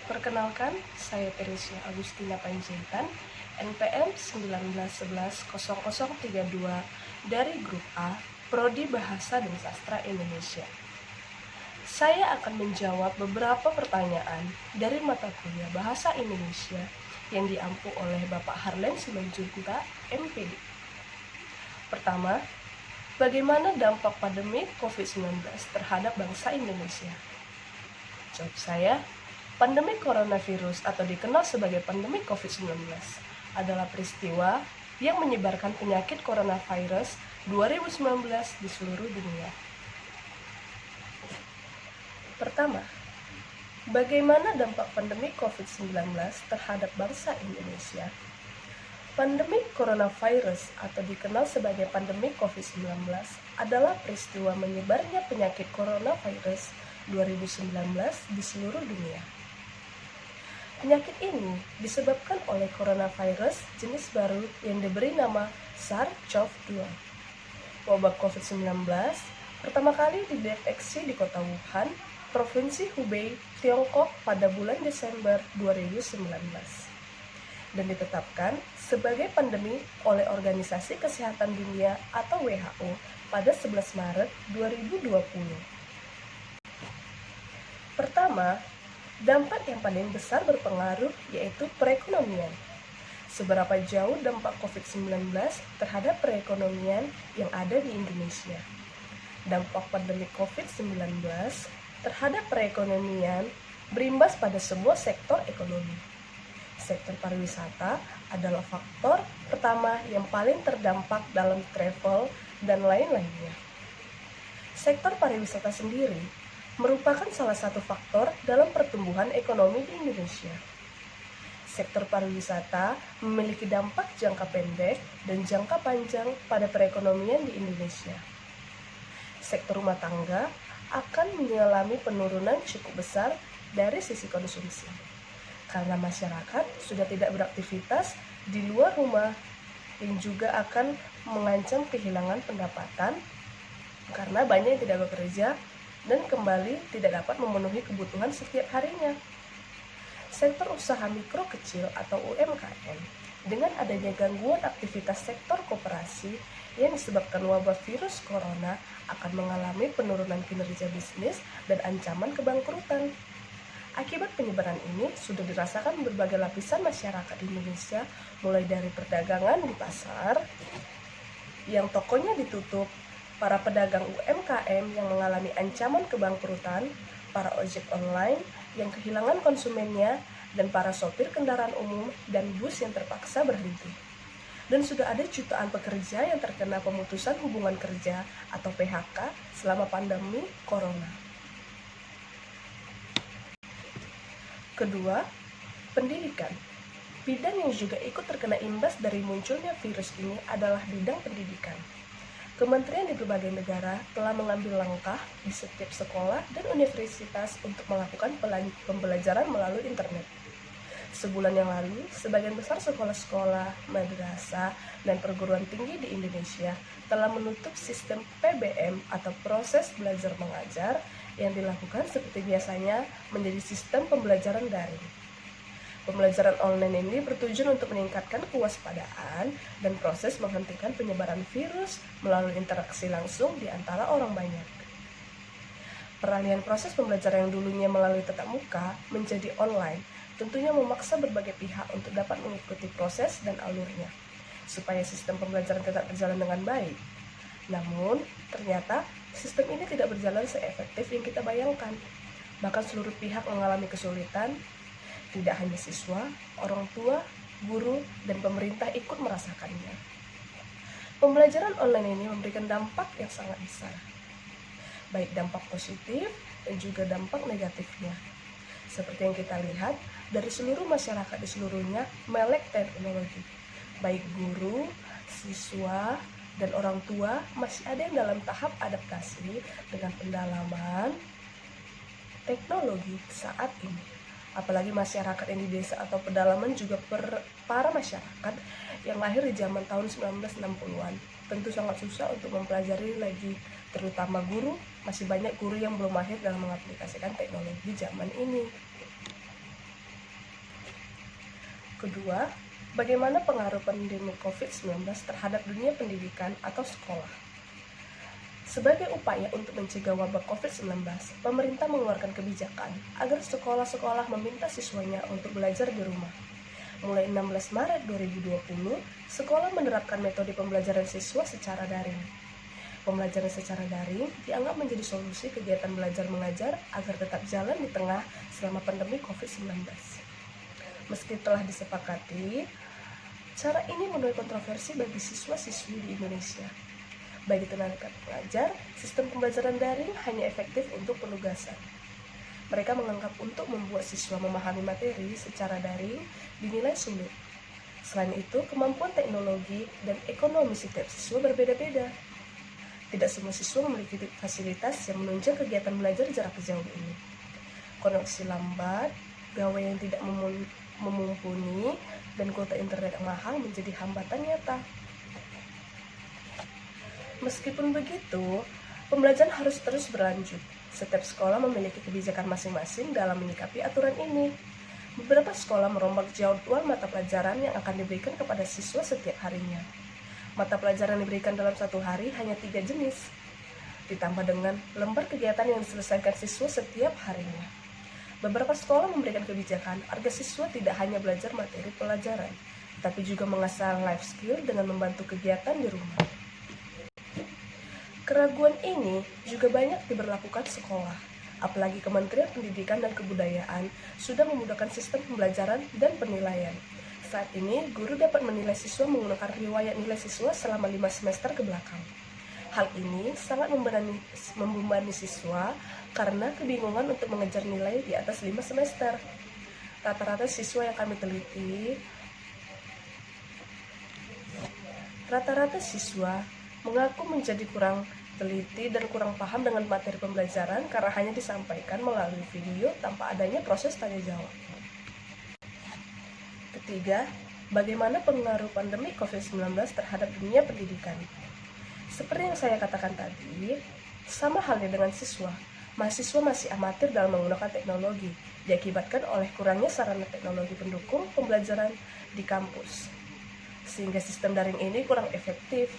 Perkenalkan, saya Teresia Agustina Panjaitan, NPM 19110032 dari Grup A, Prodi Bahasa dan Sastra Indonesia. Saya akan menjawab beberapa pertanyaan dari mata kuliah Bahasa Indonesia yang diampu oleh Bapak Harlen Simanjuntak, MPD. Pertama, bagaimana dampak pandemi COVID-19 terhadap bangsa Indonesia? Jawab saya, pandemi coronavirus atau dikenal sebagai pandemi COVID-19 adalah peristiwa yang menyebarkan penyakit coronavirus 2019 di seluruh dunia. Pertama, bagaimana dampak pandemi COVID-19 terhadap bangsa Indonesia? Pandemi coronavirus atau dikenal sebagai pandemi COVID-19 adalah peristiwa menyebarnya penyakit coronavirus 2019 di seluruh dunia. Penyakit ini disebabkan oleh coronavirus jenis baru yang diberi nama SARS-CoV-2. Wabah COVID-19 pertama kali dideteksi di kota Wuhan, Provinsi Hubei, Tiongkok pada bulan Desember 2019 dan ditetapkan sebagai pandemi oleh Organisasi Kesehatan Dunia atau WHO pada 11 Maret 2020. Pertama, dampak yang paling besar berpengaruh yaitu perekonomian. Seberapa jauh dampak COVID-19 terhadap perekonomian yang ada di Indonesia? Dampak pandemi COVID-19 terhadap perekonomian berimbas pada sebuah sektor ekonomi. Sektor pariwisata adalah faktor pertama yang paling terdampak dalam travel dan lain-lainnya. Sektor pariwisata sendiri merupakan salah satu faktor dalam pertumbuhan ekonomi di Indonesia. Sektor pariwisata memiliki dampak jangka pendek dan jangka panjang pada perekonomian di Indonesia. Sektor rumah tangga akan mengalami penurunan cukup besar dari sisi konsumsi, karena masyarakat sudah tidak beraktivitas di luar rumah yang juga akan mengancam kehilangan pendapatan karena banyak yang tidak bekerja dan kembali tidak dapat memenuhi kebutuhan setiap harinya. Sektor usaha mikro kecil atau UMKM dengan adanya gangguan aktivitas sektor koperasi yang disebabkan wabah virus corona akan mengalami penurunan kinerja bisnis dan ancaman kebangkrutan. Akibat penyebaran ini sudah dirasakan berbagai lapisan masyarakat Indonesia, mulai dari perdagangan di pasar yang tokonya ditutup, para pedagang UMKM yang mengalami ancaman kebangkrutan, para ojek online yang kehilangan konsumennya, dan para sopir kendaraan umum dan bus yang terpaksa berhenti. Dan sudah ada jutaan pekerja yang terkena pemutusan hubungan kerja atau PHK selama pandemi corona. Kedua, pendidikan. Bidang yang juga ikut terkena imbas dari munculnya virus ini adalah bidang pendidikan. Kementerian di berbagai negara telah mengambil langkah di setiap sekolah dan universitas untuk melakukan pembelajaran melalui internet. Sebulan yang lalu, sebagian besar sekolah-sekolah, madrasah, dan perguruan tinggi di Indonesia telah menutup sistem PBM atau proses belajar mengajar yang dilakukan seperti biasanya menjadi sistem pembelajaran daring. Pembelajaran online ini bertujuan untuk meningkatkan kewaspadaan dan proses menghentikan penyebaran virus melalui interaksi langsung di antara orang banyak. Peralihan proses pembelajaran yang dulunya melalui tatap muka menjadi online tentunya memaksa berbagai pihak untuk dapat mengikuti proses dan alurnya, supaya sistem pembelajaran tetap berjalan dengan baik. Namun, ternyata sistem ini tidak berjalan seefektif yang kita bayangkan. Bahkan seluruh pihak mengalami kesulitan, tidak hanya siswa, orang tua, guru, dan pemerintah ikut merasakannya. Pembelajaran online ini memberikan dampak yang sangat besar, baik dampak positif dan juga dampak negatifnya. Seperti yang kita lihat, dari seluruh masyarakat di seluruhnya melek teknologi. Baik guru, siswa, dan orang tua masih ada yang dalam tahap adaptasi dengan pendalaman teknologi saat ini. Apalagi masyarakat yang di desa atau pedalaman juga para masyarakat yang lahir di zaman tahun 1960-an. Tentu sangat susah untuk mempelajari lagi, terutama guru, masih banyak guru yang belum mahir dalam mengaplikasikan teknologi zaman ini. Kedua, bagaimana pengaruh pandemi COVID-19 terhadap dunia pendidikan atau sekolah. Sebagai upaya untuk mencegah wabah COVID-19, pemerintah mengeluarkan kebijakan agar sekolah-sekolah meminta siswanya untuk belajar di rumah. Mulai 16 Maret 2020, sekolah menerapkan metode pembelajaran siswa secara daring. Pembelajaran secara daring dianggap menjadi solusi kegiatan belajar mengajar agar tetap jalan di tengah selama pandemi COVID-19. Meski telah disepakati, cara ini menuai kontroversi bagi siswa-siswi di Indonesia. Bagi tenaga pengajar, sistem pembelajaran daring hanya efektif untuk penugasan. Mereka menganggap untuk membuat siswa memahami materi secara daring dinilai sulit. Selain itu, kemampuan teknologi dan ekonomi setiap siswa berbeda-beda. Tidak semua siswa memiliki fasilitas yang menunjang kegiatan belajar jarak jauh ini. Koneksi lambat, gawai yang tidak memumpuni, dan kuota internet yang mahal menjadi hambatan nyata. Meskipun begitu, pembelajaran harus terus berlanjut. Setiap sekolah memiliki kebijakan masing-masing dalam menyikapi aturan ini. Beberapa sekolah merombak jadwal mata pelajaran yang akan diberikan kepada siswa setiap harinya. Mata pelajaran yang diberikan dalam satu hari hanya 3 jenis, ditambah dengan lembar kegiatan yang diselesaikan siswa setiap harinya. Beberapa sekolah memberikan kebijakan agar siswa tidak hanya belajar materi pelajaran, tapi juga mengasah life skill dengan membantu kegiatan di rumah. Keraguan ini juga banyak diberlakukan sekolah, apalagi Kementerian Pendidikan dan Kebudayaan sudah memudahkan sistem pembelajaran dan penilaian. Saat ini, guru dapat menilai siswa menggunakan riwayat nilai siswa selama 5 semester ke belakang. Hal ini sangat membebani siswa karena kebingungan untuk mengejar nilai di atas 5 semester. Rata-rata siswa yang kami teliti, mengaku menjadi kurang teliti dan kurang paham dengan materi pembelajaran karena hanya disampaikan melalui video tanpa adanya proses tanya jawab. Ketiga, bagaimana pengaruh pandemi COVID-19 terhadap dunia pendidikan? Seperti yang saya katakan tadi, sama halnya dengan siswa, mahasiswa masih amatir dalam menggunakan teknologi, diakibatkan oleh kurangnya sarana teknologi pendukung pembelajaran di kampus. Sehingga sistem daring ini kurang efektif.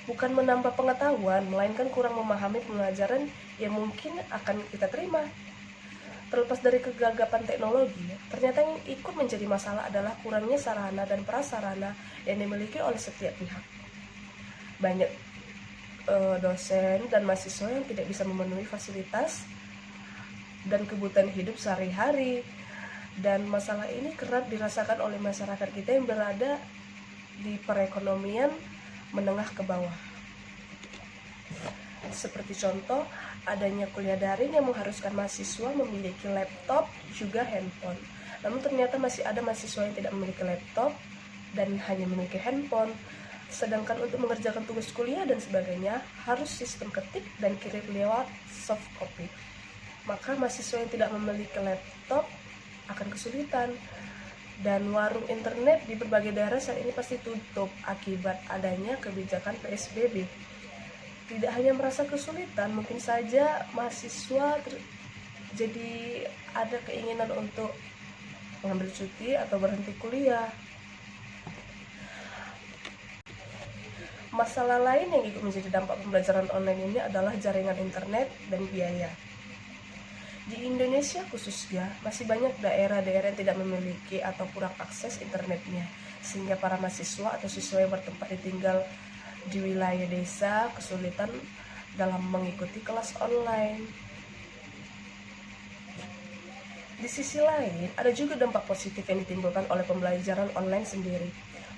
Bukan menambah pengetahuan, melainkan kurang memahami pembelajaran yang mungkin akan kita terima. Terlepas dari kegagapan teknologi, ternyata yang ikut menjadi masalah adalah kurangnya sarana dan prasarana yang dimiliki oleh setiap pihak. Banyak dosen dan mahasiswa yang tidak bisa memenuhi fasilitas dan kebutuhan hidup sehari-hari. Dan masalah ini kerap dirasakan oleh masyarakat kita yang berada di perekonomian menengah ke bawah. Seperti contoh, adanya kuliah daring yang mengharuskan mahasiswa memiliki laptop juga handphone. Namun ternyata masih ada mahasiswa yang tidak memiliki laptop dan hanya memiliki handphone. Sedangkan untuk mengerjakan tugas kuliah dan sebagainya harus sistem ketik dan kirim lewat soft copy. Maka mahasiswa yang tidak memiliki laptop akan kesulitan. Dan warung internet di berbagai daerah saat ini pasti tutup akibat adanya kebijakan PSBB. Tidak hanya merasa kesulitan, mungkin saja mahasiswa jadi ada keinginan untuk mengambil cuti atau berhenti kuliah. Masalah lain yang ikut menjadi dampak pembelajaran online ini adalah jaringan internet dan biaya. Di Indonesia khususnya, masih banyak daerah-daerah yang tidak memiliki atau kurang akses internetnya, sehingga para mahasiswa atau siswa yang bertempat tinggal di wilayah desa kesulitan dalam mengikuti kelas online. Di sisi lain, ada juga dampak positif yang ditimbulkan oleh pembelajaran online sendiri.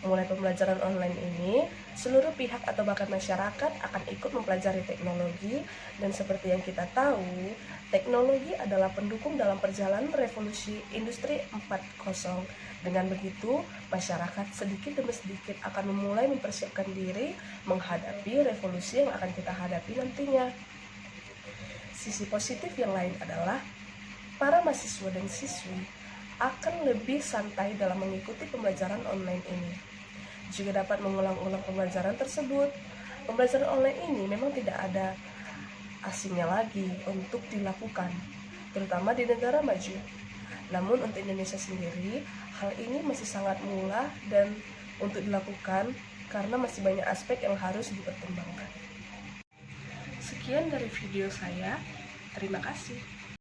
Mulai pembelajaran online ini, seluruh pihak atau bahkan masyarakat akan ikut mempelajari teknologi, dan seperti yang kita tahu, teknologi adalah pendukung dalam perjalanan revolusi industri 4.0. Dengan begitu, masyarakat sedikit demi sedikit akan memulai mempersiapkan diri menghadapi revolusi yang akan kita hadapi nantinya. Sisi positif yang lain adalah para mahasiswa dan siswi akan lebih santai dalam mengikuti pembelajaran online ini. Juga dapat mengulang-ulang pembelajaran tersebut. Pembelajaran online ini memang tidak ada asingnya lagi untuk dilakukan, terutama di negara maju. Namun untuk Indonesia sendiri, hal ini masih sangat mula dan untuk dilakukan karena masih banyak aspek yang harus dipertimbangkan. Sekian dari video saya, terima kasih.